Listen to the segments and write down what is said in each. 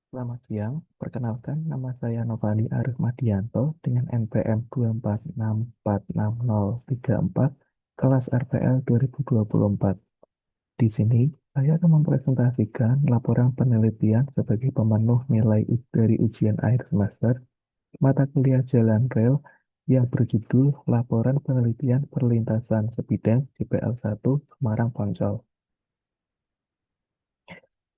Selamat siang, perkenalkan nama saya Novandi Arif Madianto dengan NPM 246466034, kelas RPL 2024. Di sini, saya akan mempresentasikan laporan penelitian sebagai pemenuh nilai dari ujian akhir semester mata kuliah Jalan Rel yang berjudul Laporan Penelitian Perlintasan Sebidang JPL 1 Semarang Poncol.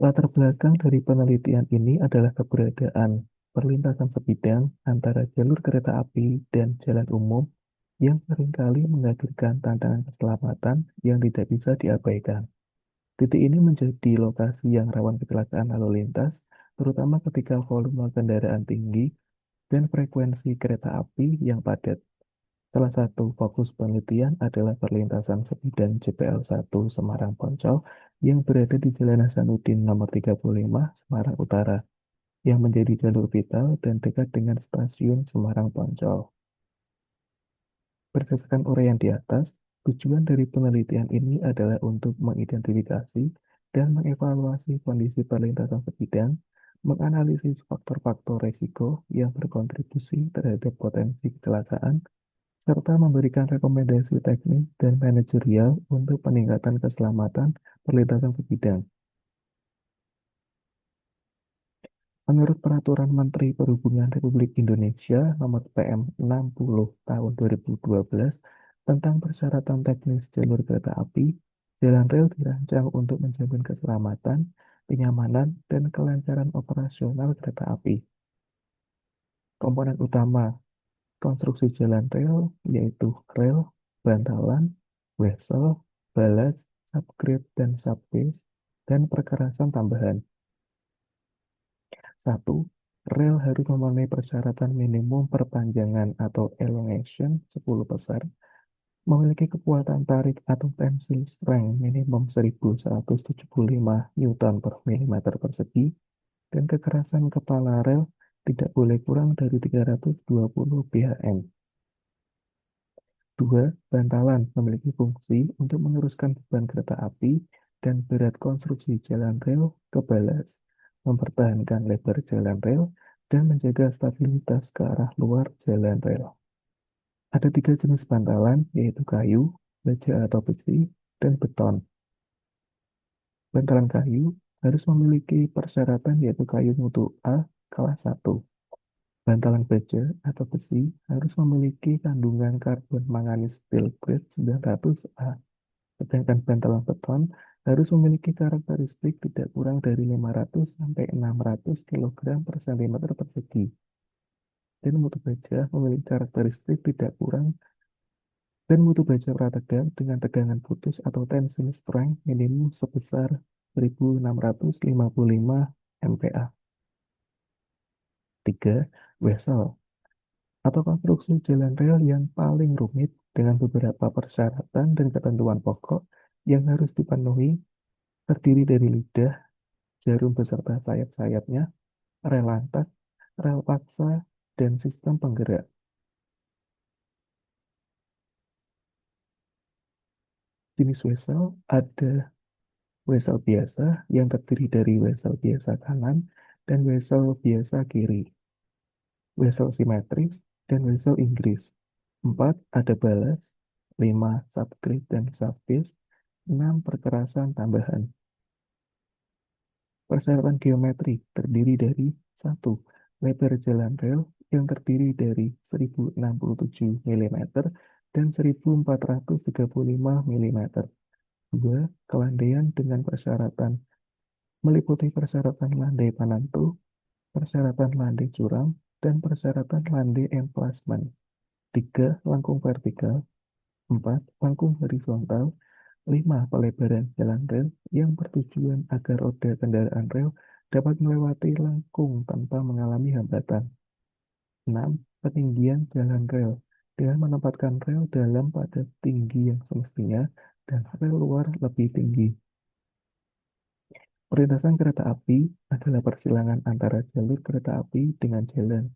Latar belakang dari penelitian ini adalah keberadaan perlintasan sebidang antara jalur kereta api dan jalan umum yang seringkali menghadirkan tantangan keselamatan yang tidak bisa diabaikan. Titik ini menjadi lokasi yang rawan kecelakaan lalu lintas, terutama ketika volume kendaraan tinggi dan frekuensi kereta api yang padat. Salah satu fokus penelitian adalah perlintasan sebidang JPL 1 Semarang Poncol yang berada di Jalan Hasanuddin nomor 35 Semarang Utara, yang menjadi jalur vital dan dekat dengan stasiun Semarang Poncol. Berdasarkan uraian di atas, tujuan dari penelitian ini adalah untuk mengidentifikasi dan mengevaluasi kondisi perlintasan sebidang, menganalisis faktor-faktor risiko yang berkontribusi terhadap potensi kecelakaan, serta memberikan rekomendasi teknis dan manajerial untuk peningkatan keselamatan perlintasan sebidang. Menurut Peraturan Menteri Perhubungan Republik Indonesia Nomor PM 60 Tahun 2012 tentang persyaratan teknis jalur kereta api, jalan rel dirancang untuk menjamin keselamatan, kenyamanan, dan kelancaran operasional kereta api. Komponen utama konstruksi jalan rel yaitu rel, bantalan, wesel, balas, subgrade, dan subbase, dan perkerasan tambahan. 1. Rel harus memenuhi persyaratan minimum perpanjangan atau elongation 10%, memiliki kekuatan tarik atau tensile strength minimum 1175 Newton per milimeter persegi, dan kekerasan kepala rel tidak boleh kurang dari 320 bhn. 2. Bantalan memiliki fungsi untuk meneruskan beban kereta api dan berat konstruksi jalan rel ke balas, mempertahankan lebar jalan rel, dan menjaga stabilitas ke arah luar jalan rel. Ada tiga jenis bantalan, yaitu kayu, baja atau besi, dan beton. Bantalan kayu harus memiliki persyaratan yaitu kayu mutu A kelas 1. Bantalan baja atau besi harus memiliki kandungan karbon manganis steel grade 900A. Sedangkan bantalan beton harus memiliki karakteristik tidak kurang dari 500 sampai 600 kg per cm persegi. Dan mutu baja memiliki karakteristik tidak kurang dan mutu baja prategang dengan tegangan putus atau tensile strength minimum sebesar 1655 MPa. 3. Wesel atau konstruksi jalan rel yang paling rumit dengan beberapa persyaratan dan ketentuan pokok yang harus dipenuhi, terdiri dari lidah, jarum beserta sayap-sayapnya, rel lantak, rel paksa, dan sistem penggerak. Jenis wesel ada wesel biasa yang terdiri dari wesel biasa kanan dan wesel biasa kiri, wesel simetris, dan wesel Inggris. 4. Ada balas, 5. Subgrade dan subbase, 6. Perkerasan tambahan. Persyaratan geometri terdiri dari 1. Lebar jalan rel yang terdiri dari 1067 mm dan 1435 mm. 2. Kelandaian dengan persyaratan meliputi persyaratan landai panantu, persyaratan landai curam, dan persyaratan landai emplacement. 3. Lengkung vertikal. 4. Lengkung horizontal. 5. Pelebaran jalan rel yang bertujuan agar roda kendaraan rel dapat melewati lengkung tanpa mengalami hambatan. 6. Peninggian jalan rel dengan menempatkan rel dalam pada tinggi yang semestinya dan rel luar lebih tinggi. Perlintasan kereta api adalah persilangan antara jalur kereta api dengan jalan,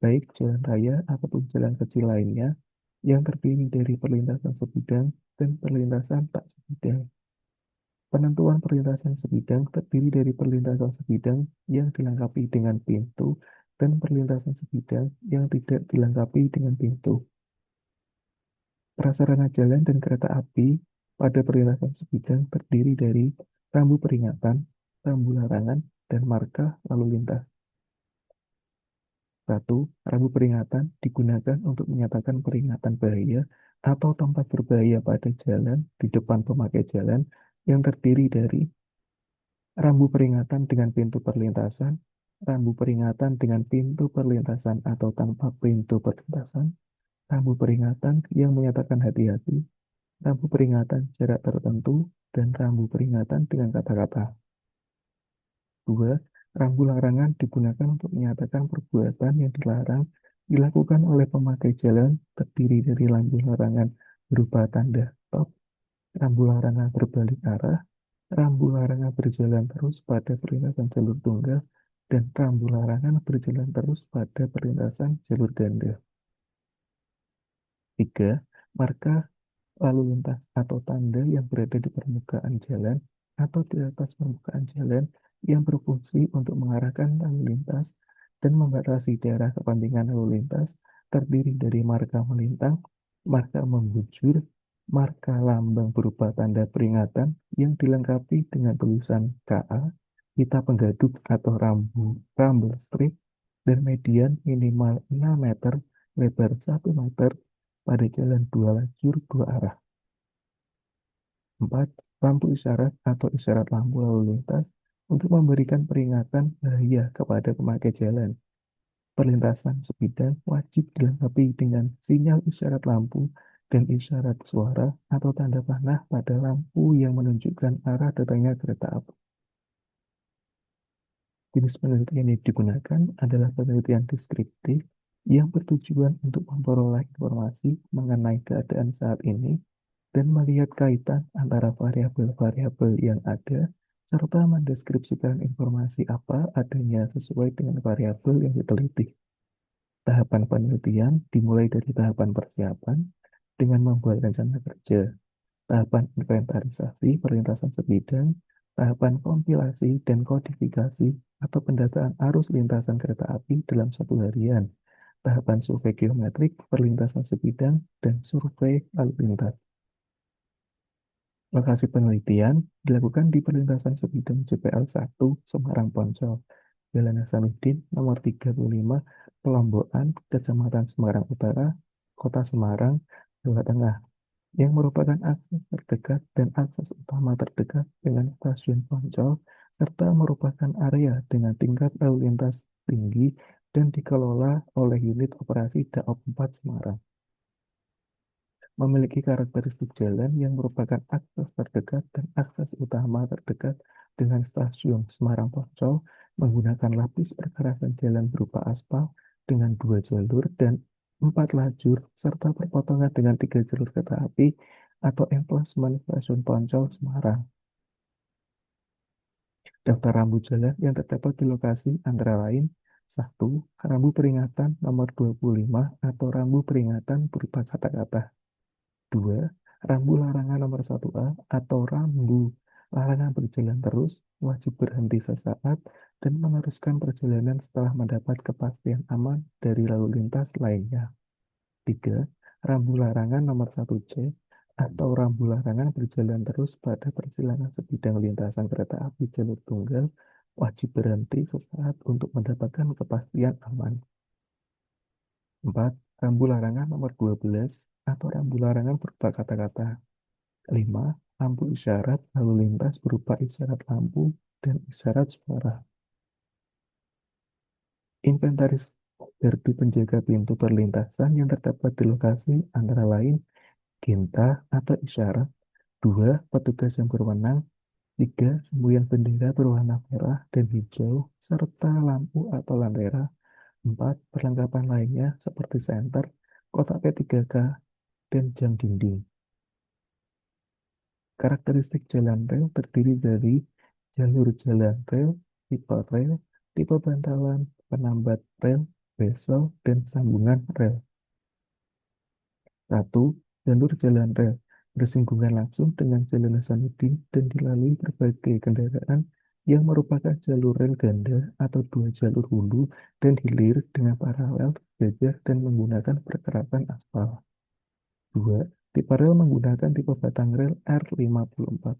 baik jalan raya ataupun jalan kecil lainnya, yang terdiri dari perlintasan sebidang dan perlintasan tak sebidang. Penentuan perlintasan sebidang terdiri dari perlintasan sebidang yang dilengkapi dengan pintu dan perlintasan sebidang yang tidak dilengkapi dengan pintu. Prasarana jalan dan kereta api pada perlintasan sebidang terdiri dari rambu peringatan, rambu larangan, dan marka lalu lintas. 1. Rambu peringatan digunakan untuk menyatakan peringatan bahaya atau tempat berbahaya pada jalan di depan pemakai jalan yang terdiri dari rambu peringatan dengan pintu perlintasan, rambu peringatan dengan pintu perlintasan atau tanpa pintu perlintasan, rambu peringatan yang menyatakan hati-hati, rambu peringatan jarak tertentu, dan rambu peringatan dengan kata-kata. 2. Rambu larangan digunakan untuk menyatakan perbuatan yang dilarang dilakukan oleh pemakai jalan terdiri dari lampu larangan berupa tanda stop, rambu larangan berbalik arah, rambu larangan berjalan terus pada perlintasan jalur tunggal, dan rambu larangan berjalan terus pada perlintasan jalur ganda. 3. Marka lalu lintas atau tanda yang berada di permukaan jalan atau di atas permukaan jalan yang berfungsi untuk mengarahkan lalu lintas dan membatasi daerah kepentingan lalu lintas terdiri dari marka melintang, marka membujur, marka lambang berupa tanda peringatan yang dilengkapi dengan tulisan KA, pita penggaduk atau rumble strip, dan median minimal 6 meter, lebar 1 meter pada jalan 2 lajur 2 arah. 4. Lampu isyarat atau isyarat lampu lalu lintas untuk memberikan peringatan bahaya kepada pemakai jalan. Perlintasan sebidang wajib dilengkapi dengan sinyal isyarat lampu dan isyarat suara atau tanda panah pada lampu yang menunjukkan arah datangnya kereta api. Jenis penelitian yang digunakan adalah penelitian deskriptif yang bertujuan untuk memperoleh informasi mengenai keadaan saat ini dan melihat kaitan antara variabel-variabel yang ada, serta mendeskripsikan informasi apa adanya sesuai dengan variabel yang diteliti. Tahapan penelitian dimulai dari tahapan persiapan dengan membuat rencana kerja, tahapan inventarisasi perlintasan sebidang, tahapan kompilasi dan kodifikasi atau pendataan arus lintasan kereta api dalam 1 harian, tahapan survei geometrik perlintasan sebidang, dan survei lalu lintas. Lokasi penelitian dilakukan di perlintasan sebidang JPL 1 Semarang Poncol, Jalan Hasanuddin nomor 35, Pelombokan, Kecamatan Semarang Utara, Kota Semarang, Jawa Tengah, yang merupakan akses terdekat dan akses utama terdekat dengan stasiun Poncol, serta merupakan area dengan tingkat lalu lintas tinggi dan dikelola oleh unit operasi Daop 4 Semarang. Memiliki karakteristik jalan yang merupakan akses terdekat dan akses utama terdekat dengan stasiun Semarang Poncol menggunakan lapis perkerasan jalan berupa aspal dengan 2 jalur dan 4 lajur serta perpotongan dengan 3 jalur kereta api atau emplasmen stasiun Poncol Semarang. Daftar rambu jalan yang terdapat di lokasi antara lain 1. Rambu peringatan nomor 25 atau rambu peringatan berupa kata-kata. 2. Rambu larangan nomor 1A atau rambu larangan berjalan terus, wajib berhenti sesaat, dan meneruskan perjalanan setelah mendapat kepastian aman dari lalu lintas lainnya. 3. Rambu larangan nomor 1C atau rambu larangan berjalan terus pada persilangan sebidang lintasan kereta api jalur tunggal, wajib berhenti sesaat untuk mendapatkan kepastian aman. 4. Rambu larangan nomor 12 atau rambu larangan berupa kata-kata. 5. Lampu isyarat lalu lintas berupa isyarat lampu dan isyarat suara. Inventaris gardu penjaga pintu perlintasan yang terdapat di lokasi antara lain Ginta atau isyarat, 2. Petugas yang berwenang, 3. Semboyan bendera berwarna merah dan hijau, serta lampu atau lentera, 4. Perlengkapan lainnya seperti senter, kotak P3K, dan jam dinding. Karakteristik jalan rel terdiri dari jalur jalan rel, tipe bantalan, penambat rel, bezel, dan sambungan rel. 1. Jalur jalan rel bersinggungan langsung dengan Jalan Hasanuddin dan dilalui berbagai kendaraan yang merupakan jalur rel ganda atau dua jalur hulu dan hilir dengan paralel, sejajar, dan menggunakan perkerakan aspal. 2. Tipe rel menggunakan tipe batang rel R54.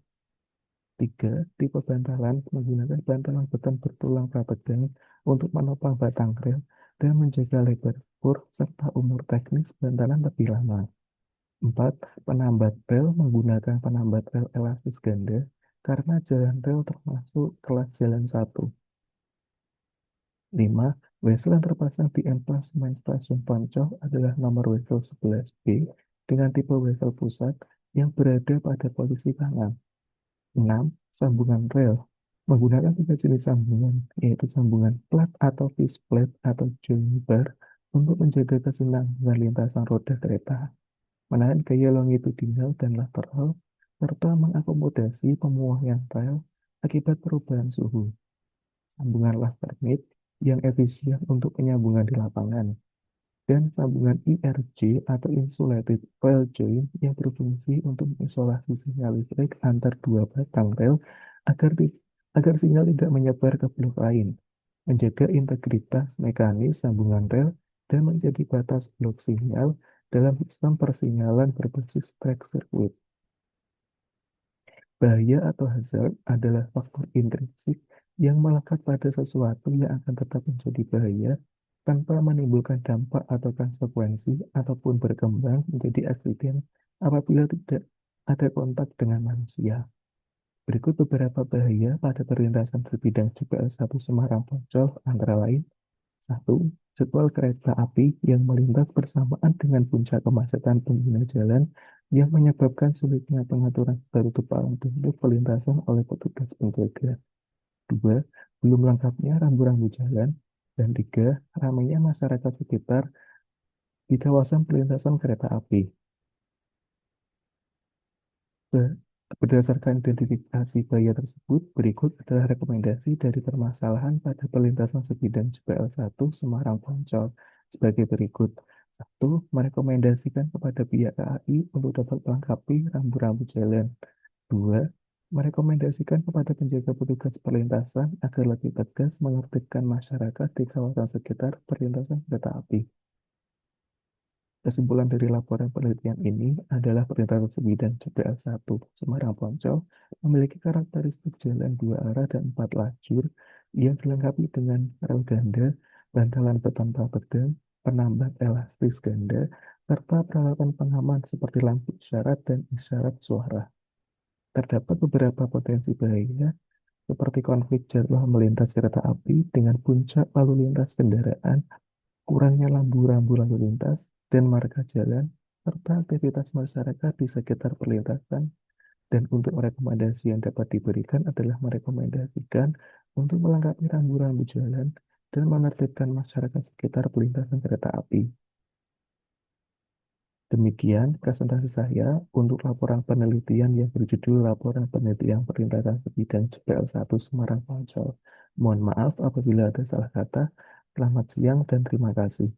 3. Tipe bantalan menggunakan bantalan beton bertulang prategang untuk menopang batang rel dan menjaga lebar spur serta umur teknis bantalan lebih lama. 4. Penambat rel menggunakan penambat rel elastis ganda karena jalan rel termasuk kelas jalan 1. 5. Wesel yang terpasang di emplasmen stasiun Poncol adalah nomor wesel 11B dengan tipe wesel pusat yang berada pada posisi kanan. 6. Sambungan rel menggunakan tiga jenis sambungan, yaitu sambungan plat atau fish plate atau join bar untuk menjaga kesenambungan lintasan roda kereta, menahan gaya longitudinal dan lateral, serta mengakomodasi pemuaian rel akibat perubahan suhu. Sambungan Lastermit yang efisien untuk penyambungan di lapangan, dan sambungan IRJ atau Insulated Rail Joint yang berfungsi untuk mengisolasi sinyal listrik antar dua batang rel agar, agar sinyal tidak menyebar ke blok lain, menjaga integritas mekanis sambungan rel, dan menjadi batas blok sinyal dalam sistem persinyalan berbasis track circuit. Bahaya atau hazard adalah faktor intrinsik yang melekat pada sesuatu yang akan tetap menjadi bahaya tanpa menimbulkan dampak atau konsekuensi ataupun berkembang menjadi aksiden apabila tidak ada kontak dengan manusia. Berikut beberapa bahaya pada perlintasan sebidang JPL 1 Semarang Poncol antara lain: 1. Jadwal kereta api yang melintas bersamaan dengan puncak kemacetan pengguna jalan yang menyebabkan sulitnya pengaturan penutupan untuk perlintasan oleh petugas penjaga. 2. Belum lengkapnya rambu-rambu jalan. Dan 3. Ramainya masyarakat sekitar di kawasan perlintasan kereta api. Berdasarkan identifikasi bahaya tersebut, berikut adalah rekomendasi dari permasalahan pada perlintasan sebidang JPL 1 Semarang Poncol sebagai berikut. 1. Merekomendasikan kepada pihak KAI untuk dapat melengkapi rambu-rambu jalan. 2. Merekomendasikan kepada penjaga petugas perlintasan agar lebih tegas menertibkan masyarakat di kawasan sekitar perlintasan kereta api. Kesimpulan dari laporan penelitian ini adalah perlintasan sebidang JPL 1 Semarang Poncol memiliki karakteristik jalan dua arah dan 4 lajur yang dilengkapi dengan rel ganda, bantalan beton prategang, penambat elastis ganda, serta peralatan pengaman seperti lampu isyarat dan isyarat suara. Terdapat beberapa potensi bahaya seperti konflik jadwal melintas kereta api dengan puncak lalu lintas kendaraan, kurangnya lampu-rambu lalu lintas, dan marka jalan, serta aktivitas masyarakat di sekitar perlintasan. Dan untuk rekomendasi yang dapat diberikan adalah merekomendasikan untuk melengkapi rambu-rambu jalan dan menertibkan masyarakat sekitar perlintasan kereta api. Demikian presentasi saya untuk laporan penelitian yang berjudul Laporan Penelitian Perlintasan Sebidang JPL 1 Semarang Poncol. Mohon maaf apabila ada salah kata. Selamat siang dan terima kasih.